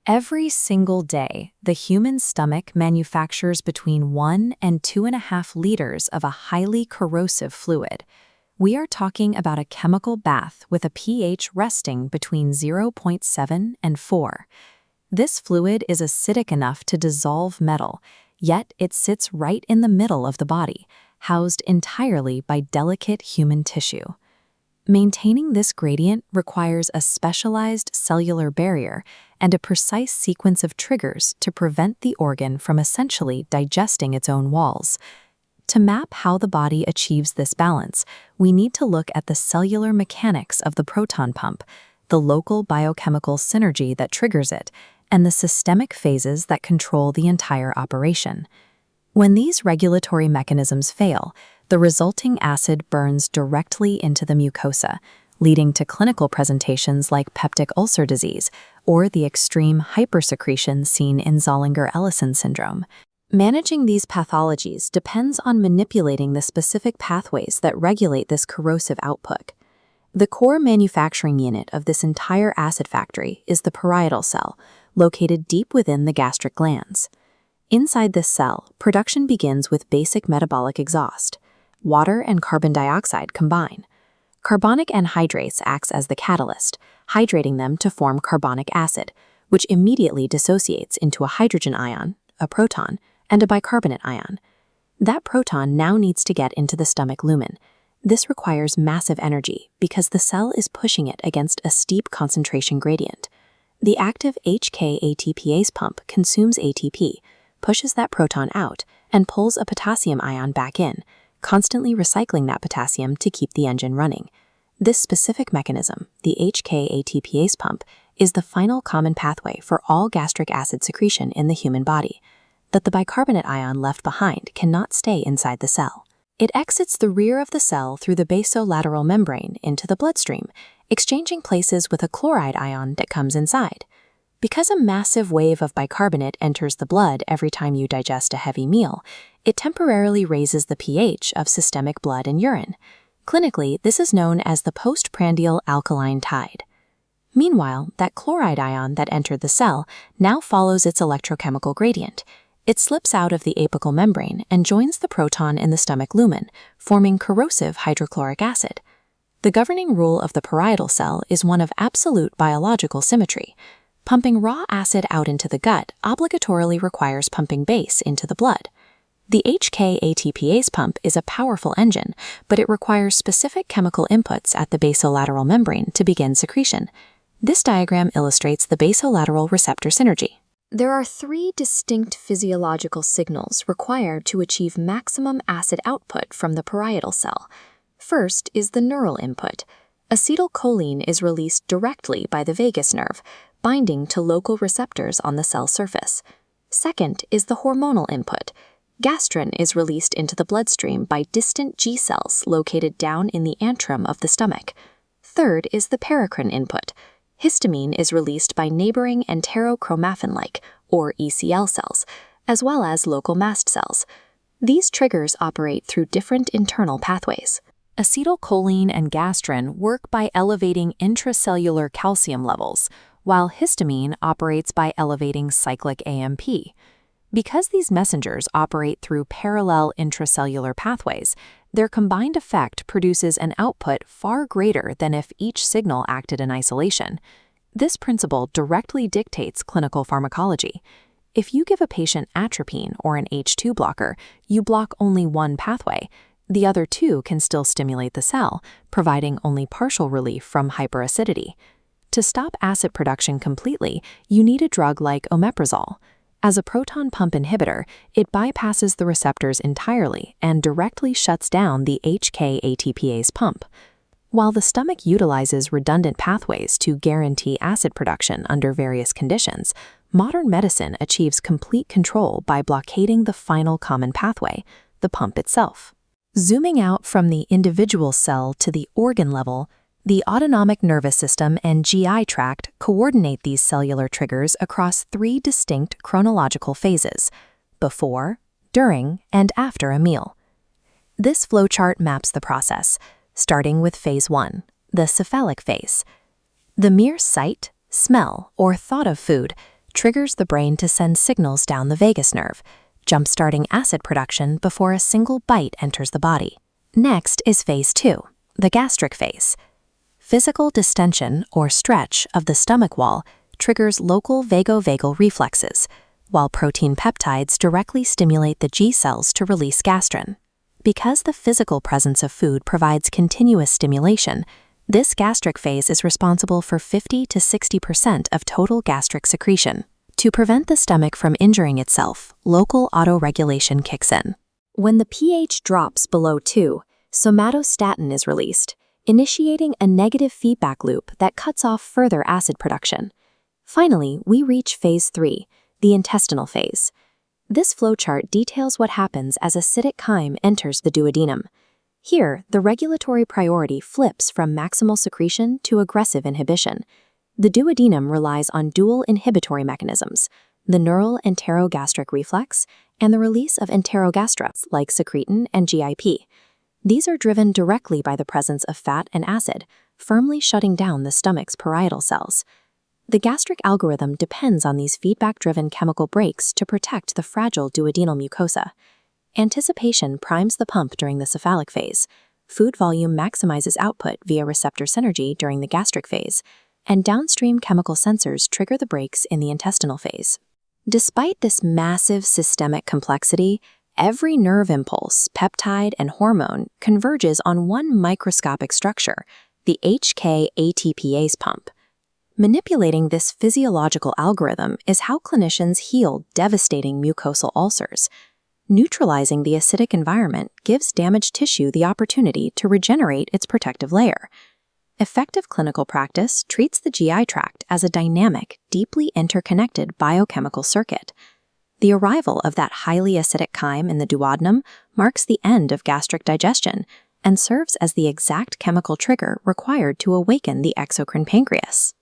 Every single day, the human stomach manufactures between 1 and 2.5 liters of a highly corrosive fluid. We are talking about a chemical bath with a pH resting between 0.7 and 4. This fluid is acidic enough to dissolve metal, yet it sits right in the middle of the body, housed entirely by delicate human tissue. Maintaining this gradient requires a specialized cellular barrier and a precise sequence of triggers to prevent the organ from essentially digesting its own walls. To map how the body achieves this balance, we need to look at the cellular mechanics of the proton pump, the local biochemical synergy that triggers it, and the systemic phases that control the entire operation. When these regulatory mechanisms fail, the resulting acid burns directly into the mucosa, leading to clinical presentations like peptic ulcer disease or the extreme hypersecretion seen in Zollinger-Ellison syndrome. Managing these pathologies depends on manipulating the specific pathways that regulate this corrosive output. The core manufacturing unit of this entire acid factory is the parietal cell, located deep within the gastric glands. Inside this cell, production begins with basic metabolic exhaust. Water and carbon dioxide combine. Carbonic anhydrase acts as the catalyst, hydrating them to form carbonic acid, which immediately dissociates into a hydrogen ion, a proton, and a bicarbonate ion. That proton now needs to get into the stomach lumen. This requires massive energy because the cell is pushing it against a steep concentration gradient. The active HK-ATPase pump consumes ATP, pushes that proton out, and pulls a potassium ion back in, constantly recycling that potassium to keep the engine running. This specific mechanism, the HK-ATPase pump, is the final common pathway for all gastric acid secretion in the human body. That the bicarbonate ion left behind cannot stay inside the cell. It exits the rear of the cell through the basolateral membrane into the bloodstream, exchanging places with a chloride ion that comes inside. Because a massive wave of bicarbonate enters the blood every time you digest a heavy meal, it temporarily raises the pH of systemic blood and urine. Clinically, this is known as the postprandial alkaline tide. Meanwhile, that chloride ion that entered the cell now follows its electrochemical gradient. It slips out of the apical membrane and joins the proton in the stomach lumen, forming corrosive hydrochloric acid. The governing rule of the parietal cell is one of absolute biological symmetry. Pumping raw acid out into the gut obligatorily requires pumping base into the blood. The HK-ATPase pump is a powerful engine, but it requires specific chemical inputs at the basolateral membrane to begin secretion. This diagram illustrates the basolateral receptor synergy. There are 3 distinct physiological signals required to achieve maximum acid output from the parietal cell. First is the neural input. Acetylcholine is released directly by the vagus nerve, binding to local receptors on the cell surface. Second is the hormonal input. Gastrin is released into the bloodstream by distant G cells located down in the antrum of the stomach. Third is the paracrine input. Histamine is released by neighboring enterochromaffin-like, or ECL cells, as well as local mast cells. These triggers operate through different internal pathways. Acetylcholine and gastrin work by elevating intracellular calcium levels, while histamine operates by elevating cyclic AMP. Because these messengers operate through parallel intracellular pathways, their combined effect produces an output far greater than if each signal acted in isolation. This principle directly dictates clinical pharmacology. If you give a patient atropine or an H2 blocker, you block only one pathway. The other 2 can still stimulate the cell, providing only partial relief from hyperacidity. To stop acid production completely, you need a drug like omeprazole. As a proton pump inhibitor, it bypasses the receptors entirely and directly shuts down the HK-ATPase pump. While the stomach utilizes redundant pathways to guarantee acid production under various conditions, modern medicine achieves complete control by blockading the final common pathway, the pump itself. Zooming out from the individual cell to the organ level, the autonomic nervous system and GI tract coordinate these cellular triggers across 3 distinct chronological phases: before, during, and after a meal. This flowchart maps the process, starting with phase 1, the cephalic phase. The mere sight, smell, or thought of food triggers the brain to send signals down the vagus nerve, jump-starting acid production before a single bite enters the body. Next is phase 2, the gastric phase. Physical distension or stretch of the stomach wall triggers local vagovagal reflexes, while protein peptides directly stimulate the G cells to release gastrin. Because the physical presence of food provides continuous stimulation, this gastric phase is responsible for 50 to 60% of total gastric secretion. To prevent the stomach from injuring itself, local autoregulation kicks in. When the pH drops below 2, somatostatin is released, initiating a negative feedback loop that cuts off further acid production. Finally, we reach phase 3, the intestinal phase. This flowchart details what happens as acidic chyme enters the duodenum. Here, the regulatory priority flips from maximal secretion to aggressive inhibition. The duodenum relies on dual inhibitory mechanisms, the neural enterogastric reflex and the release of enterogastra like secretin and GIP. These are driven directly by the presence of fat and acid, firmly shutting down the stomach's parietal cells. The gastric algorithm depends on these feedback-driven chemical breaks to protect the fragile duodenal mucosa. Anticipation primes the pump during the cephalic phase, food volume maximizes output via receptor synergy during the gastric phase, and downstream chemical sensors trigger the brakes in the intestinal phase. Despite this massive systemic complexity, every nerve impulse, peptide, and hormone converges on one microscopic structure, the HK-ATPase pump. Manipulating this physiological algorithm is how clinicians heal devastating mucosal ulcers. Neutralizing the acidic environment gives damaged tissue the opportunity to regenerate its protective layer. Effective clinical practice treats the GI tract as a dynamic, deeply interconnected biochemical circuit. The arrival of that highly acidic chyme in the duodenum marks the end of gastric digestion and serves as the exact chemical trigger required to awaken the exocrine pancreas.